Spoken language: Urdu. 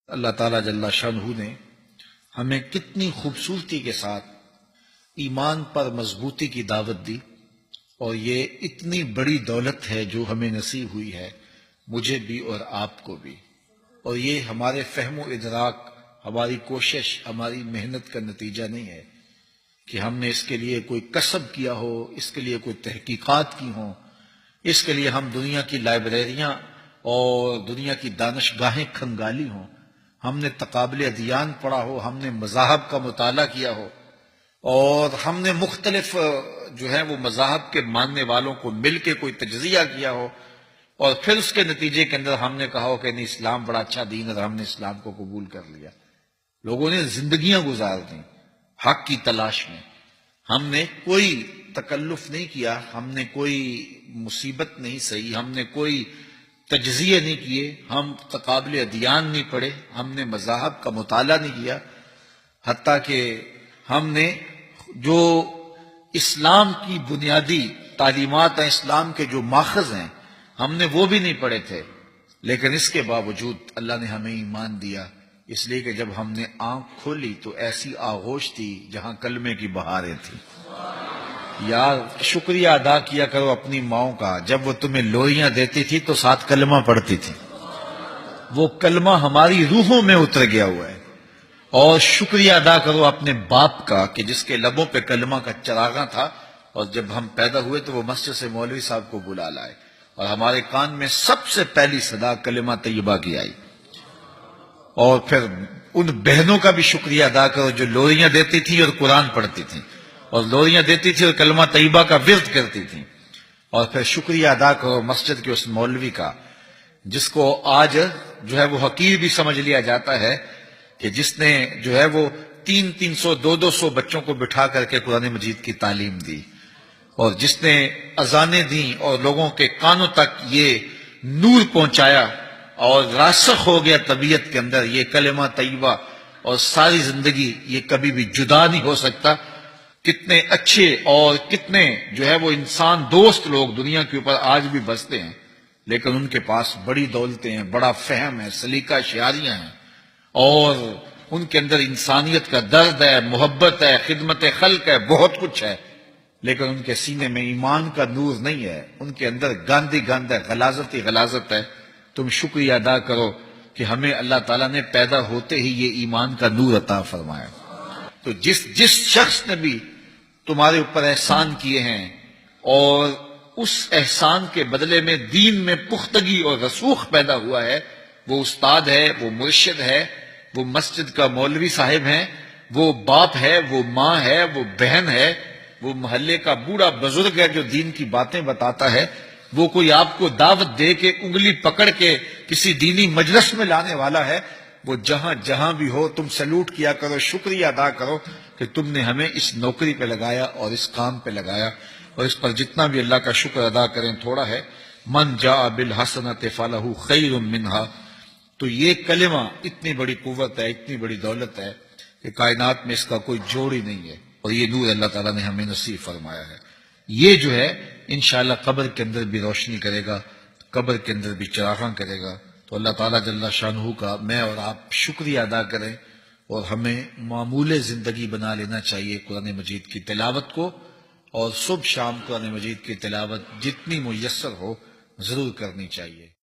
اللہ تعالیٰ جل شانہ نے ہمیں کتنی خوبصورتی کے ساتھ ایمان پر مضبوطی کی دعوت دی، اور یہ اتنی بڑی دولت ہے جو ہمیں نصیب ہوئی ہے، مجھے بھی اور آپ کو بھی، اور یہ ہمارے فہم و ادراک، ہماری کوشش، ہماری محنت کا نتیجہ نہیں ہے کہ ہم نے اس کے لیے کوئی کسب کیا ہو، اس کے لیے کوئی تحقیقات کی ہوں، اس کے لیے ہم دنیا کی لائبریریاں اور دنیا کی دانشگاہیں کھنگالی ہوں، ہم نے تقابل ادیان پڑھا ہو، ہم نے مذاہب کا مطالعہ کیا ہو، اور ہم نے مختلف جو ہے وہ مذاہب کے ماننے والوں کو مل کے کوئی تجزیہ کیا ہو، اور پھر اس کے نتیجے کے اندر ہم نے کہا ہو کہ نہیں، اسلام بڑا اچھا دین ہے اور ہم نے اسلام کو قبول کر لیا۔ لوگوں نے زندگیاں گزار دیں حق کی تلاش میں، ہم نے کوئی تکلف نہیں کیا، ہم نے کوئی مصیبت نہیں سہی، ہم نے کوئی تجزیے نہیں کیے، ہم تقابل ادیان نہیں پڑھے، ہم نے مذاہب کا مطالعہ نہیں کیا، حتیٰ کہ ہم نے جو اسلام کی بنیادی تعلیمات ہیں، اسلام کے جو ماخذ ہیں، ہم نے وہ بھی نہیں پڑھے تھے، لیکن اس کے باوجود اللہ نے ہمیں ایمان دیا، اس لیے کہ جب ہم نے آنکھ کھولی تو ایسی آغوش تھی جہاں کلمے کی بہاریں تھیں۔ یار شکریہ ادا کیا کرو اپنی ماؤں کا، جب وہ تمہیں لوئیاں دیتی تھی تو ساتھ کلمہ پڑھتی تھی، وہ کلمہ ہماری روحوں میں اتر گیا ہوا ہے۔ اور شکریہ ادا کرو اپنے باپ کا کہ جس کے لبوں پہ کلمہ کا چراغاں تھا، اور جب ہم پیدا ہوئے تو وہ مسجد سے مولوی صاحب کو بلا لائے، اور ہمارے کان میں سب سے پہلی صدا کلمہ طیبہ کی آئی۔ اور پھر ان بہنوں کا بھی شکریہ ادا کرو جو لوریاں دیتی تھی اور قرآن پڑھتی تھیں، اور لوریاں دیتی تھی اور کلمہ طیبہ کا ورد کرتی تھیں۔ اور پھر شکریہ ادا کرو مسجد کے اس مولوی کا جس کو آج جو ہے وہ حقیر بھی سمجھ لیا جاتا ہے، کہ جس نے جو ہے وہ 300 200 بچوں کو بٹھا کر کے قرآن مجید کی تعلیم دی، اور جس نے اذانیں دیں اور لوگوں کے کانوں تک یہ نور پہنچایا، اور راسخ ہو گیا طبیعت کے اندر یہ کلمہ طیبہ، اور ساری زندگی یہ کبھی بھی جدا نہیں ہو سکتا۔ کتنے اچھے اور کتنے جو ہے وہ انسان دوست لوگ دنیا کے اوپر آج بھی بستے ہیں، لیکن ان کے پاس بڑی دولتیں ہیں، بڑا فہم ہے، سلیقہ شعاریاں ہیں، اور ان کے اندر انسانیت کا درد ہے، محبت ہے، خدمت خلق ہے، بہت کچھ ہے، لیکن ان کے سینے میں ایمان کا نور نہیں ہے، ان کے اندر گاندھی گند ہے، غلاظت ہی غلاظت ہے۔ تم شکریہ ادا کرو کہ ہمیں اللہ تعالیٰ نے پیدا ہوتے ہی یہ ایمان کا نور عطا فرمایا۔ تو جس شخص نے بھی تمہارے اوپر احسان کیے ہیں، اور اس احسان کے بدلے میں دین میں پختگی اور رسوخ پیدا ہوا ہے، وہ استاد ہے، وہ مرشد ہے، وہ مسجد کا مولوی صاحب ہیں، وہ باپ ہے، وہ ماں ہے، وہ بہن ہے، وہ محلے کا بوڑھا بزرگ ہے جو دین کی باتیں بتاتا ہے، وہ کوئی آپ کو دعوت دے کے انگلی پکڑ کے کسی دینی مجلس میں لانے والا ہے، وہ جہاں جہاں بھی ہو تم سلوٹ کیا کرو، شکریہ ادا کرو کہ تم نے ہمیں اس نوکری پہ لگایا اور اس کام پہ لگایا، اور اس پر جتنا بھی اللہ کا شکر ادا کریں تھوڑا ہے۔ من جاء بالحسنۃ فلہ خیر منہا، تو یہ کلمہ اتنی بڑی قوت ہے، اتنی بڑی دولت ہے کہ کائنات میں اس کا کوئی جوڑ ہی نہیں ہے، اور یہ نور اللہ تعالیٰ نے ہمیں نصیب فرمایا ہے۔ یہ جو ہے انشاءاللہ قبر کے اندر بھی روشنی کرے گا، قبر کے اندر بھی چراغاں کرے گا۔ تو اللہ تعالیٰ جل شانہ کا میں اور آپ شکریہ ادا کریں، اور ہمیں معمول زندگی بنا لینا چاہیے قرآن مجید کی تلاوت کو، اور صبح شام قرآن مجید کی تلاوت جتنی میسر ہو ضرور کرنی چاہیے۔